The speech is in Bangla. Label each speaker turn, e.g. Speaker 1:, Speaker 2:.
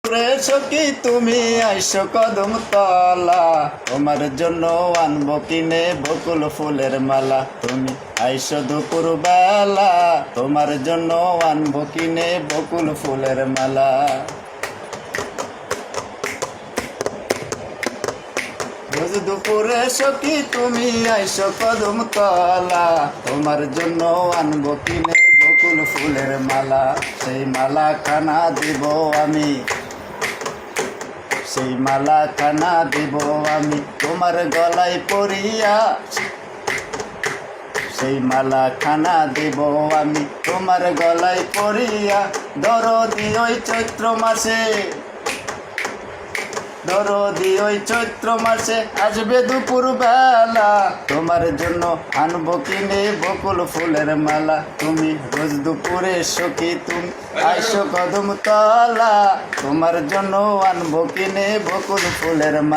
Speaker 1: সখী তুমি আইসো কদম তলা, তোমার জন্য আনবো কিনে বকুল ফুলের মালা। তুমি আইসো দুপুর বেলা, তোমার জন্য আনবো কিনে বকুল ফুলের মালা। রোজ দুপুরে সখী তুমি আইসো কদম তলা, তোমার জন্য আনবো কিনে বকুল ফুলের মালা। সেই মালা খানা দিব আমি, সেই মালা খানা দিব আমি তোমার গলায় পরিয়া। সেই মালা খানা দিব আমি তোমার গলায় পরিয়া। দরদি ওই চৈত্র মাসে, দরদি ওই চৈত্র মাসে আসবে দুপুর বেলা, তোমার জন্য আনবো কিনে বকুল ফুলের মালা। তুমি রোজ দুপুরে সখী তুমি আইসো কদম তলা, তোমার জন্য আনবো কিনে বকুল ফুলের মালা।